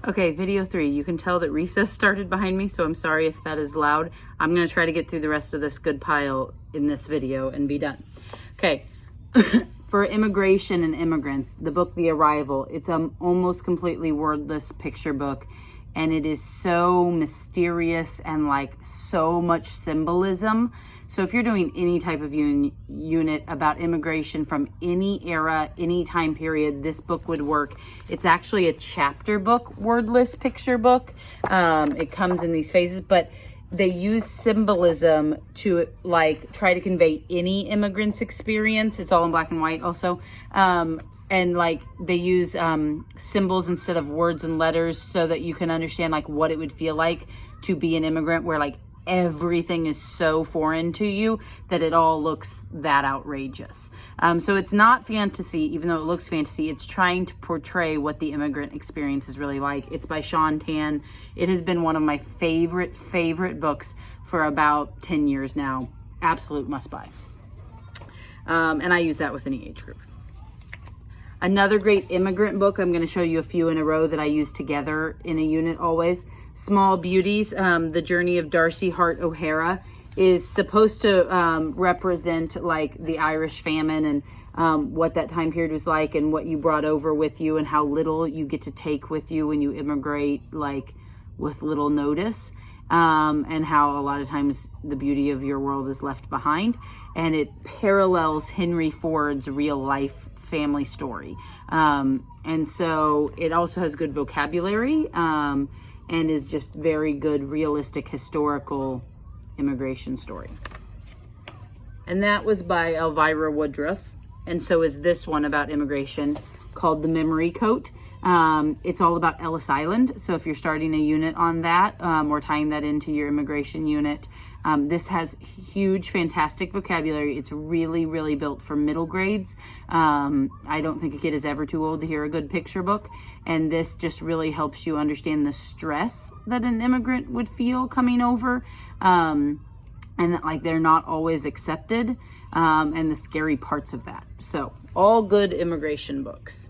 Okay, video 3. You can tell that recess started behind me, so I'm sorry if that is loud. I'm going to try to get through the rest of this good pile in this video and be done. Okay, for immigration and immigrants, the book The Arrival, it's almost completely wordless picture book, and it is so mysterious and like so much symbolism. So if you're doing any type of unit about immigration from any era, any time period, this book would work. It's actually a chapter book, wordless picture book. It comes in these phases, but they use symbolism to like try to convey any immigrant's experience. It's all in black and white also. And like they use symbols instead of words and letters so that you can understand like what it would feel like to be an immigrant, where like everything is so foreign to you that it all looks that outrageous. So it's not fantasy, even though it looks fantasy. It's trying to portray what the immigrant experience is really like. It's by Shaun Tan. It has been one of my favorite books for about 10 years now. Absolute must buy. And I use that with any age group. Another great immigrant book, I'm going to show you a few in a row that I use together in a unit always. Small Beauties, The Journey of Darcy Hart O'Hara, is supposed to represent like the Irish famine and what that time period was like and what you brought over with you and how little you get to take with you when you immigrate, like with little notice, and how a lot of times the beauty of your world is left behind. And it parallels Henry Ford's real life family story. And so it also has good vocabulary, and is just very good, realistic, historical immigration story. And that was by Elvira Woodruff. And so is this one about immigration called The Memory Coat. It's all about Ellis Island. So if you're starting a unit on that, or tying that into your immigration unit, this has huge, fantastic vocabulary. It's really built for middle grades. I don't think a kid is ever too old to hear a good picture book. And this just really helps you understand the stress that an immigrant would feel coming over. And that like they're not always accepted, and the scary parts of that. So all good immigration books.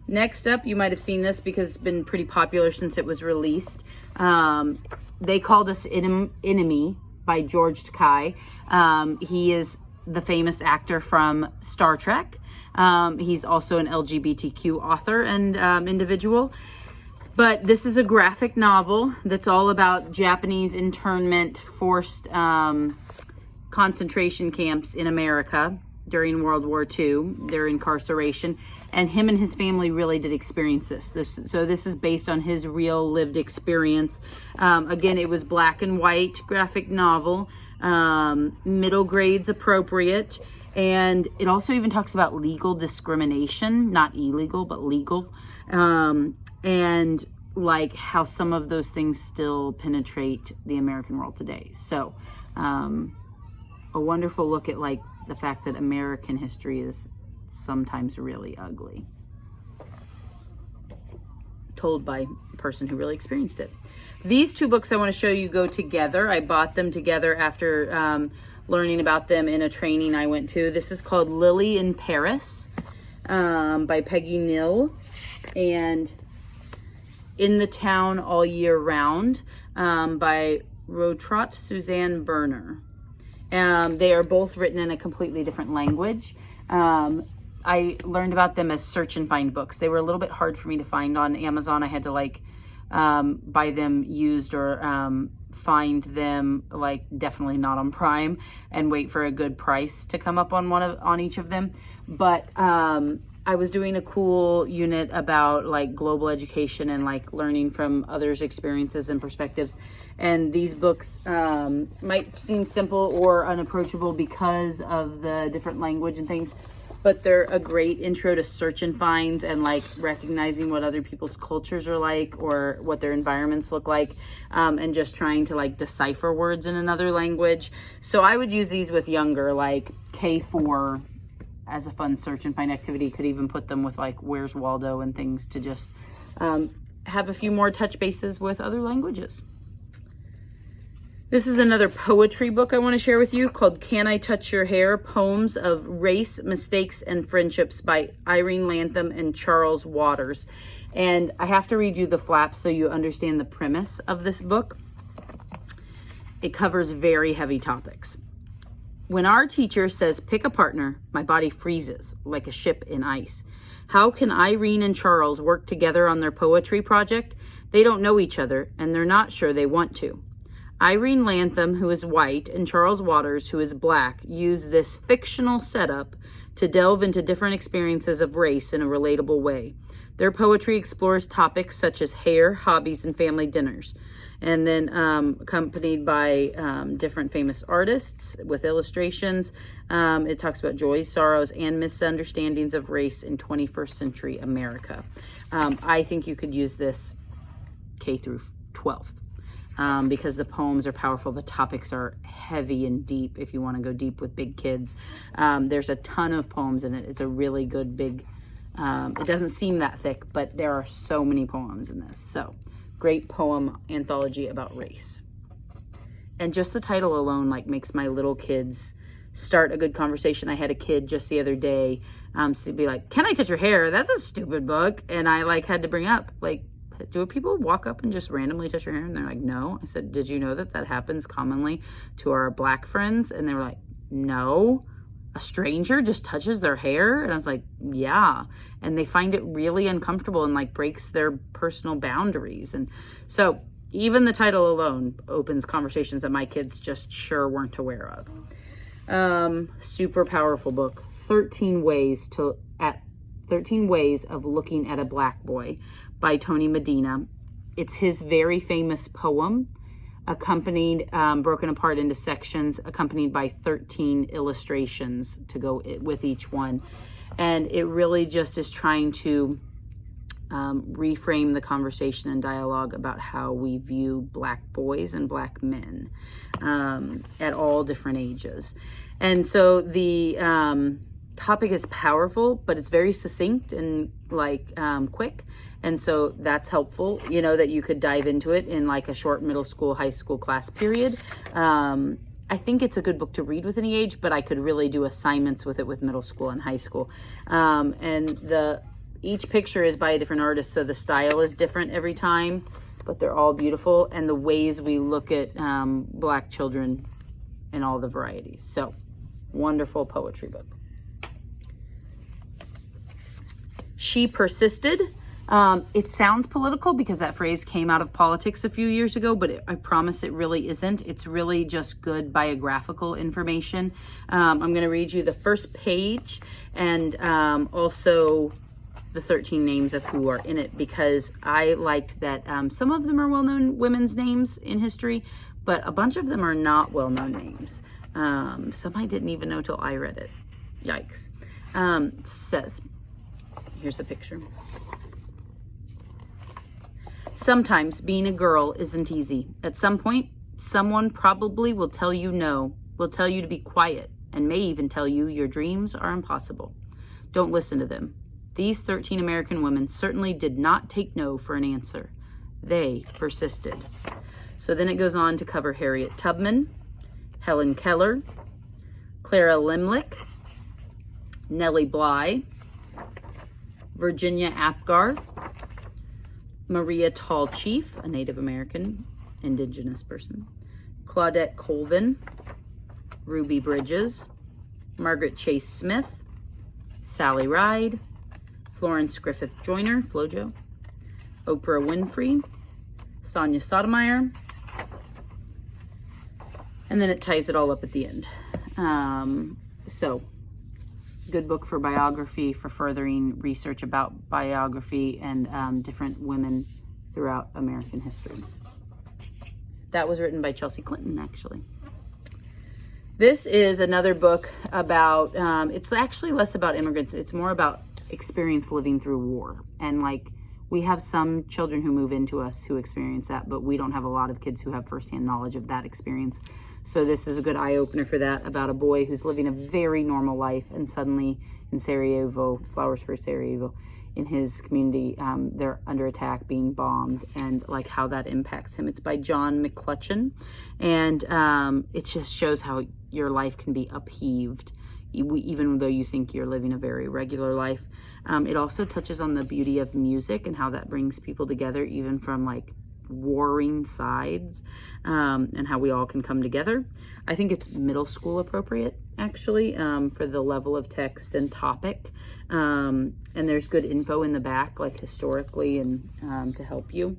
Next up, you might have seen this because it's been pretty popular since it was released. They Called Us Enemy by George Takei. He is the famous actor from Star Trek. He's also an LGBTQ author and individual. But this is a graphic novel that's all about Japanese internment, forced concentration camps in America during World War II, their incarceration. And him and his family really did experience this. So this is based on his real lived experience. Again, it was black and white graphic novel, middle grades appropriate. And it also even talks about legal discrimination, not illegal, but legal. And like how some of those things still penetrate the American world today. So a wonderful look at like the fact that American history is sometimes really ugly, told by a person who really experienced it. These two books I want to show you go together. I bought them together after learning about them in a training I went to. This is called Lily in Paris by Peggy Nill, and In the Town All Year Round by Rotrot Suzanne Berner. They are both written in a completely different language. I learned about them as search and find books. They were a little bit hard for me to find on Amazon. I had to like buy them used or find them like definitely not on Prime and wait for a good price to come up on each of them. But I was doing a cool unit about like global education and like learning from others' experiences and perspectives. And these books might seem simple or unapproachable because of the different language and things, but they're a great intro to search and find and like recognizing what other people's cultures are like or what their environments look like, and just trying to like decipher words in another language. So I would use these with younger, like K4, as a fun search and find activity. Could even put them with like Where's Waldo and things to just have a few more touch bases with other languages. This is another poetry book I want to share with you called Can I Touch Your Hair? Poems of Race, Mistakes, and Friendships by Irene Lantham and Charles Waters. And I have to read you the flap so you understand the premise of this book. It covers very heavy topics. When our teacher says, pick a partner, my body freezes like a ship in ice. How can Irene and Charles work together on their poetry project? They don't know each other, and they're not sure they want to. Irene Lantham, who is white, and Charles Waters, who is black, use this fictional setup to delve into different experiences of race in a relatable way. Their poetry explores topics such as hair, hobbies, and family dinners. And then accompanied by different famous artists with illustrations. It talks about joys, sorrows, and misunderstandings of race in 21st century America. I think you could use this K through 12 because the poems are powerful. The topics are heavy and deep if you want to go deep with big kids. There's a ton of poems in it. It's a really good big, it doesn't seem that thick, but there are so many poems in this. So great poem anthology about race. And just the title alone like makes my little kids start a good conversation. I had a kid just the other day to be like, can I touch your hair? That's a stupid book. And I like had to bring up like, do people walk up and just randomly touch your hair? And they're like, no. I said, did you know that that happens commonly to our black friends? And they were like, no. A stranger just touches their hair? And I was like, yeah. And they find it really uncomfortable and like breaks their personal boundaries. And so even the title alone opens conversations that my kids just sure weren't aware of. Super powerful book. 13 Ways of Looking at a Black Boy by Tony Medina. It's his very famous poem, accompanied, broken apart into sections, accompanied by 13 illustrations to go with each one. And it really just is trying to reframe the conversation and dialogue about how we view black boys and black men at all different ages. And so the topic is powerful, but it's very succinct and like quick. And so that's helpful, you know, that you could dive into it in like a short middle school, high school class period. I think it's a good book to read with any age, but I could really do assignments with it with middle school and high school. And each picture is by a different artist, so the style is different every time, but they're all beautiful. And the ways we look at black children in all the varieties. So wonderful poetry book. She Persisted. It sounds political because that phrase came out of politics a few years ago, but I promise it really isn't. It's really just good biographical information. I'm going to read you the first page and also the 13 names of who are in it, because I like that some of them are well-known women's names in history, but a bunch of them are not well-known names. Some I didn't even know till I read it. Yikes. Says, here's the picture. Sometimes being a girl isn't easy. At some point, someone probably will tell you no, will tell you to be quiet, and may even tell you your dreams are impossible. Don't listen to them. These 13 American women certainly did not take no for an answer. They persisted. So then it goes on to cover Harriet Tubman, Helen Keller, Clara Limerick, Nellie Bly, Virginia Apgar, Maria Tall Chief, a Native American indigenous person, Claudette Colvin, Ruby Bridges, Margaret Chase Smith, Sally Ride, Florence Griffith Joyner, Flojo, Oprah Winfrey, Sonia Sotomayor, and then it ties it all up at the end. So good book for biography, for furthering research about biography and different women throughout American history. That was written by Chelsea Clinton, actually. This is another book about, it's actually less about immigrants. It's more about experience living through war. And like, we have some children who move into us who experience that, but we don't have a lot of kids who have firsthand knowledge of that experience. So this is a good eye-opener for that, about a boy who's living a very normal life, and suddenly in Sarajevo, Flowers for Sarajevo, in his community, they're under attack, being bombed, and like how that impacts him. It's by John McCutcheon, and it just shows how your life can be upheaved, even though you think you're living a very regular life. It also touches on the beauty of music and how that brings people together, even from like warring sides, and how we all can come together. I think it's middle school appropriate, actually, for the level of text and topic. And there's good info in the back, like historically, and to help you.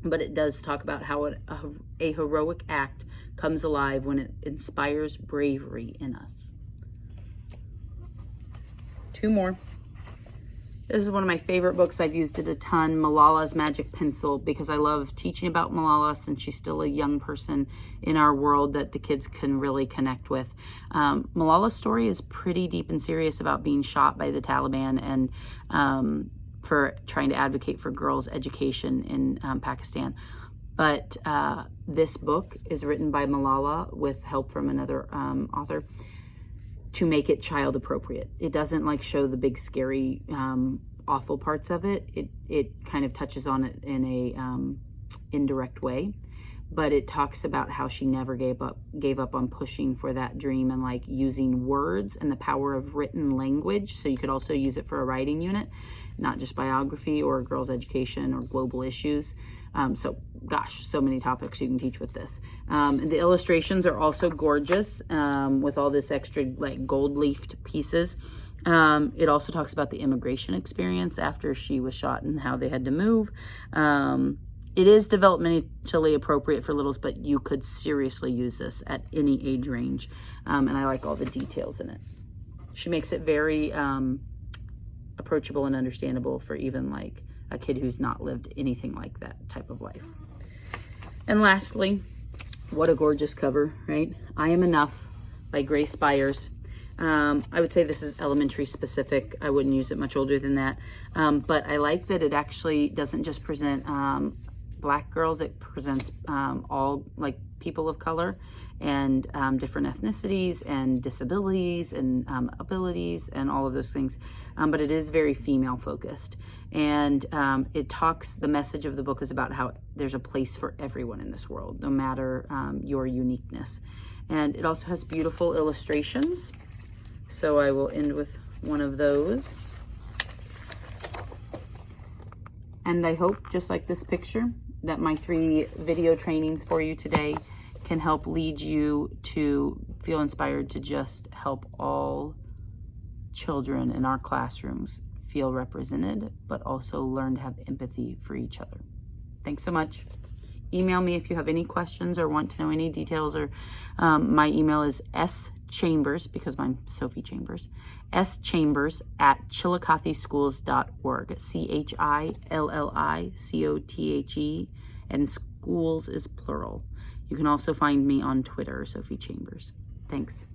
But it does talk about how a heroic act comes alive when it inspires bravery in us. 2 more. This is one of my favorite books. I've used it a ton, Malala's Magic Pencil, because I love teaching about Malala since she's still a young person in our world that the kids can really connect with. Malala's story is pretty deep and serious about being shot by the Taliban and for trying to advocate for girls' education in Pakistan. But this book is written by Malala with help from another author to make it child appropriate. It doesn't like show the big scary awful parts of it. It kind of touches on it in a indirect way, but it talks about how she never gave up on pushing for that dream and like using words and the power of written language. So you could also use it for a writing unit, not just biography or girls' education or global issues. So gosh, so many topics you can teach with this. The illustrations are also gorgeous, with all this extra like gold leafed pieces. It also talks about the immigration experience after she was shot and how they had to move. It is developmentally appropriate for littles, but you could seriously use this at any age range. And I like all the details in it. She makes it very approachable and understandable for even like a kid who's not lived anything like that type of life. And lastly, what a gorgeous cover, right? I Am Enough by Grace Byers. I would say this is elementary specific. I wouldn't use it much older than that. But I like that it actually doesn't just present Black girls, it presents all like people of color and different ethnicities and disabilities and abilities and all of those things. But it is very female focused. And it talks, the message of the book is about how there's a place for everyone in this world, no matter your uniqueness. And it also has beautiful illustrations. So I will end with one of those. And I hope, just like this picture, that my 3 video trainings for you today can help lead you to feel inspired to just help all children in our classrooms feel represented, but also learn to have empathy for each other. Thanks so much. Email me if you have any questions or want to know any details, or my email is schambers, because I'm Sophie Chambers, schambers@chillicotheschools.org, CHILLICOTHE, and schools is plural. You can also find me on Twitter, Sophie Chambers. Thanks.